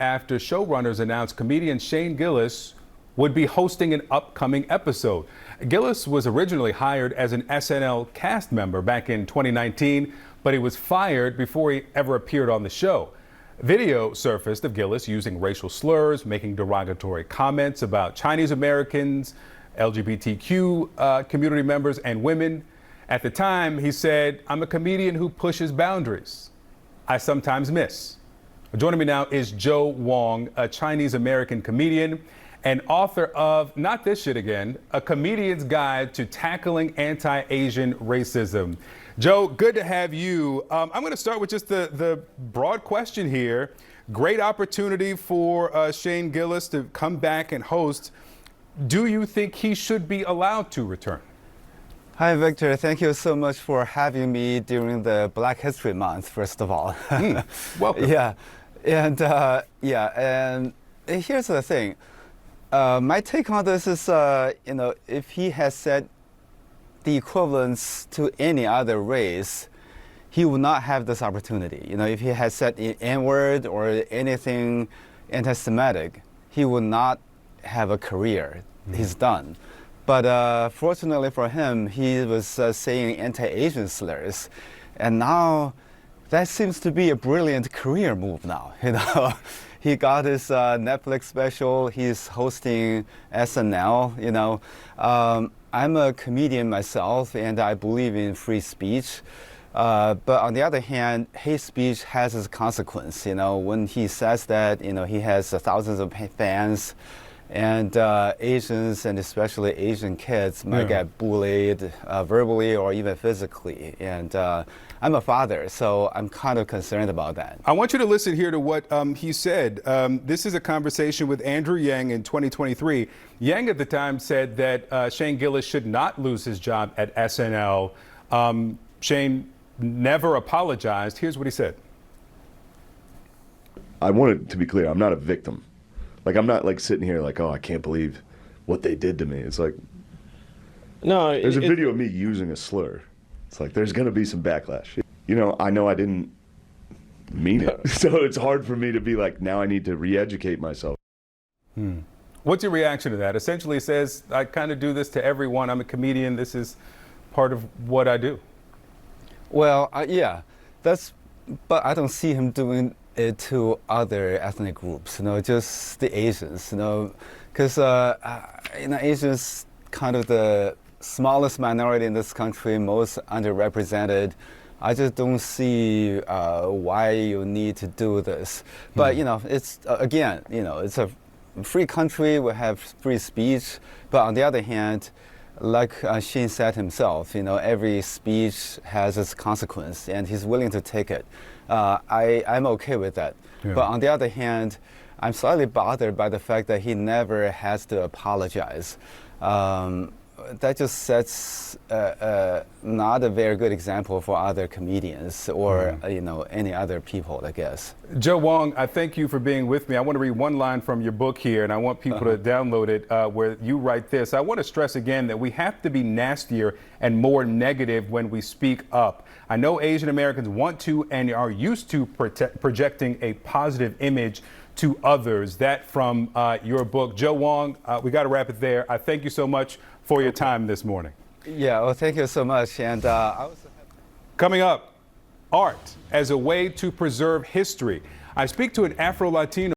after showrunners announced comedian Shane Gillis would be hosting an upcoming episode. Gillis was originally hired as an SNL cast member back in 2019, but he was fired before he ever appeared on the show. Video surfaced of Gillis using racial slurs, making derogatory comments about Chinese Americans, LGBTQ community members, and women. At the time, he said, "I'm a comedian who pushes boundaries. I sometimes miss." Joining me now is Joe Wong, a Chinese American comedian and author of Not This Shit Again, A Comedian's Guide to Tackling Anti-Asian Racism. Joe, good to have you. I'm going to start with just the broad question here. Great opportunity for Shane Gillis to come back and host. Do you think he should be allowed to return? Hi, Victor. Thank you so much for having me during the Black History Month, first of all. Welcome. Yeah. And here's the thing. My take on this is, if he has said the equivalence to any other race, he would not have this opportunity. If he had said the N-word or anything anti-Semitic, he would not have a career. He's done. But fortunately for him, he was saying anti-Asian slurs, and now that seems to be a brilliant career move now. He got his Netflix special. He's hosting SNL. I'm a comedian myself, and I believe in free speech. But on the other hand, hate speech has its consequence. When he says that, he has thousands of fans, and Asians, and especially Asian kids, might get bullied verbally or even physically. And I'm a father, so I'm kind of concerned about that. I want you to listen here to what he said. This is a conversation with Andrew Yang in 2023. Yang at the time said that Shane Gillis should not lose his job at SNL. Shane never apologized. Here's what he said. I want it to be clear, I'm not a victim. I'm not sitting here oh, I can't believe what they did to me. It's no. There's a video of me using a slur. It's there's going to be some backlash. I know I didn't mean it. So it's hard for me to be now I need to re-educate myself. What's your reaction to that? Essentially it says, I kind of do this to everyone. I'm a comedian. This is part of what I do. Well, yeah, but I don't see him doing it to other ethnic groups, just the Asians, because Asians kind of the smallest minority in this country, most underrepresented. I just don't see why you need to do this. But it's again, it's a free country. We have free speech. But on the other hand, like Shane said himself, every speech has its consequence, and he's willing to take it. I'm okay with that. Yeah. But on the other hand, I'm slightly bothered by the fact that he never has to apologize. That just sets not a very good example for other comedians or any other people, I guess. Joe Wong, I thank you for being with me. I want to read one line from your book here, and I want people to download it, where you write this. I want to stress again that we have to be nastier and more negative when we speak up. I know Asian Americans want to and are used to projecting a positive image to others. That from your book. Joe Wong, we got to wrap it there. I thank you so much for your time this morning. Yeah, well, thank you so much. And coming up, art as a way to preserve history. I speak to an Afro-Latino